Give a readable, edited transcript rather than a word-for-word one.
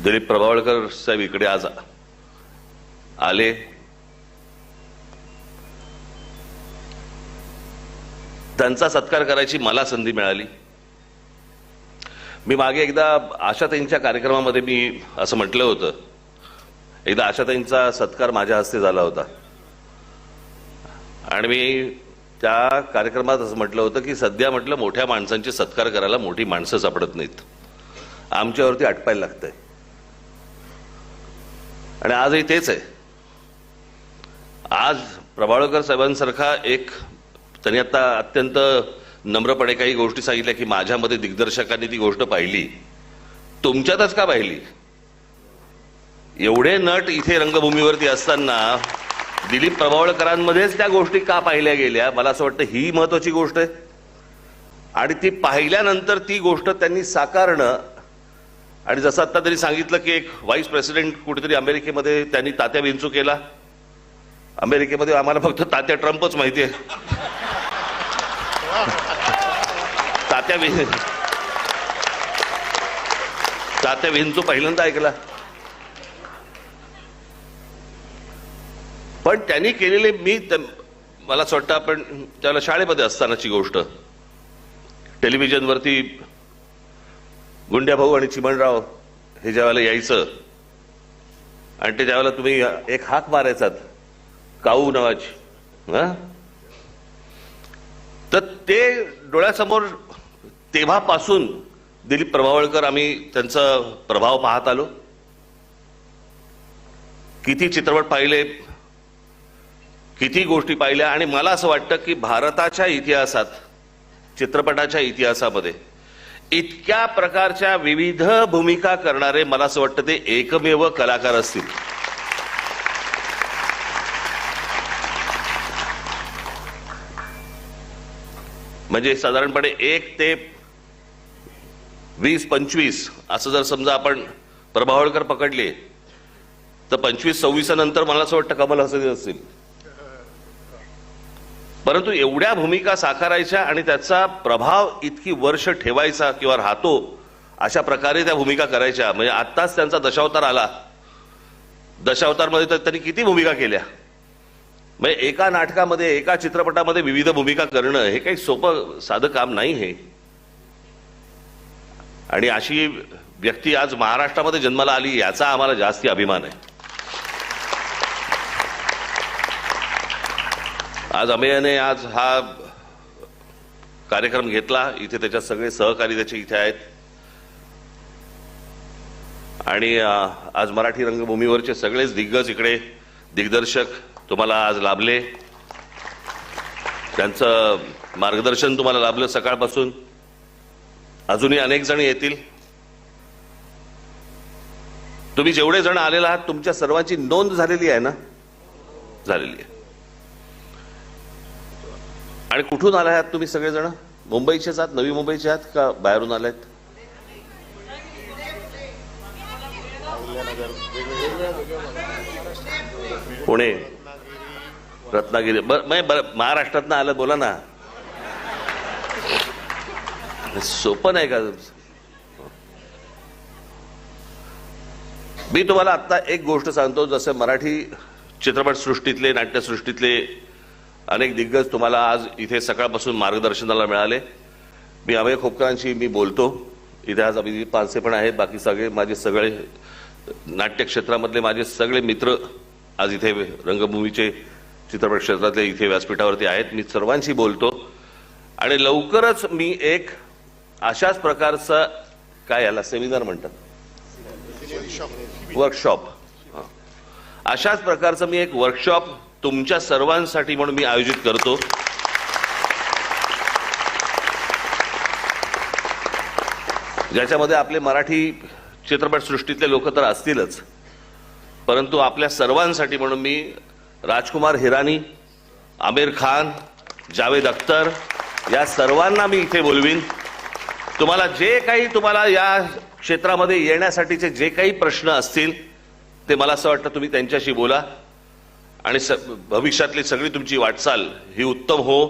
दिलीप प्रभावळकर साहेब इकडे आज आले. त्यांचा सत्कार करायची मला संधी मिळाली. मी मागे एकदा आशाताईंच्या कार्यक्रमामध्ये मी असं म्हटलं होतं, एकदा आशाताईंचा सत्कार माझ्या हस्ते झाला होता आणि मी त्या कार्यक्रमात असं म्हटलं होतं की सध्या म्हटलं मोठ्या माणसांचे सत्कार करायला मोठी माणसं सापडत नाहीत, आमच्यावरती अटपायला लागतंय. आणि आजही तेच आहे. आज प्रभावळकर साहेबांसारखा एक, त्यांनी आता अत्यंत नम्रपणे काही गोष्टी सांगितल्या की माझ्यामध्ये दिग्दर्शकांनी ती गोष्ट पाहिली, तुमच्यातच का पाहिली? एवढे नट इथे रंगभूमीवरती असताना दिलीप प्रभावळकरांमध्येच त्या गोष्टी का पाहिल्या गेल्या? मला असं वाटतं ही महत्वाची गोष्ट आहे. आणि ती पाहिल्यानंतर ती गोष्ट त्यांनी साकारणं, आणि जसं आता तरी सांगितलं की एक व्हाईस प्रेसिडेंट कुठेतरी अमेरिकेमध्ये त्यांनी तात्या विंचू केला. अमेरिकेमध्ये आम्हाला फक्त तात्या ट्रम्पच माहिती आहे. तात्या विंचू पहिल्यांदा ऐकला. पण त्यांनी केलेले, मला असं वाटतं आपण त्याला शाळेमध्ये असतानाची गोष्ट, टेलिव्हिजनवरती गुंड्या भाऊ आणि चिमणराव हे ज्यावेळेला यायचं आणि ते ज्यावेळेला तुम्ही एक हाक मारायचात काऊ नावाची, तर ते डोळ्यासमोर तेव्हापासून दिलीप प्रभावळकर, आम्ही त्यांचा प्रभाव पाहत आलो. किती चित्रपट पाहिले, किती गोष्टी पाहिल्या. आणि मला असं वाटतं की भारताच्या इतिहासात, चित्रपटाच्या इतिहासामध्ये इतक्या प्रकारच्या विविध भूमिका करणारे मला असं वाटतं ते एकमेव कलाकार असतील. म्हणजे साधारणपणे 1 ते 20-25 असं जर समजा आपण प्रभावळकर पकडले तर 25-26 नंतर मला असं वाटतं कमल हसन असतील. परंतु एवढ्या भूमिका साकारायच्या आणि त्याचा प्रभाव इतकी वर्ष ठेवायचा किंवा राहतो अशा प्रकारे त्या भूमिका करायच्या. म्हणजे आत्ताच त्यांचा दशावतार आला. दशावतारमध्ये तर त्यांनी किती भूमिका केल्या. म्हणजे एका नाटकामध्ये, एका चित्रपटामध्ये विविध भूमिका करणं हे काही सोपं साधं काम नाही हे. आणि अशी व्यक्ती आज महाराष्ट्रामध्ये जन्माला आली याचा आम्हाला जास्ती अभिमान आहे. आज अमेयने आज हा कार्यक्रम घेतला. इथे त्याच्या सगळे सहकारी त्याचे इथे आहेत. आणि आज मराठी रंगभूमीवरचे सगळेच दिग्गज इकडे, दिग्दर्शक तुम्हाला आज लाभले. त्यांचं मार्गदर्शन तुम्हाला लाभलं सकाळपासून. अजूनही अनेक जण येतील. तुम्ही जेवढे जण आलेले आहात तुमच्या सर्वांची नोंद झालेली आहे ना? झालेली आहे. आणि कुठून आला आहात तुम्ही सगळेजण? मुंबईचेच आहात? नवी मुंबईचे आहात का बाहेरून आलात? पुणे, रत्नागिरी, महाराष्ट्रातनं आलं. बोला ना, सोपं नाही का? मी तुम्हाला आता एक गोष्ट सांगतो. जसं मराठी चित्रपटसृष्टीतले, नाट्यसृष्टीतले अनेक दिग्गज तुम्हाला आज इथे सकाळपासून मार्गदर्शनाला मिळाले. मी अभय खोपकरांशी मी बोलतो. इथे आज अभिजित पानसे पण आहेत. बाकी सगळे माझे सगळे नाट्य क्षेत्रामधले माझे सगळे मित्र आज इथे रंगभूमीचे, चित्रपट क्षेत्रातले इथे व्यासपीठावरती आहेत. मी सर्वांशी बोलतो आणि लवकरच मी एक अशाच प्रकारचा, काय याला सेमिनार म्हणतात, वर्कशॉप, अशाच प्रकारचं मी एक वर्कशॉप तुमच्या सर्वांसाठी म्हणून मी आयोजित करतो. ज्याच्यामध्ये आपले मराठी चित्रपटसृष्टीतले लोक तर असतीलच, परंतु आपल्या सर्वांसाठी म्हणून मी राजकुमार हिरानी, आमिर खान, जावेद अख्तर या सर्वांना मी इथे बोलवीन. तुम्हाला जे काही, तुम्हाला या क्षेत्रामध्ये येण्यासाठीचे जे काही प्रश्न असतील ते मला असं वाटतं तुम्ही त्यांच्याशी बोला आणि भविष्यातली सगळी तुमची वाटचाल ही उत्तम हो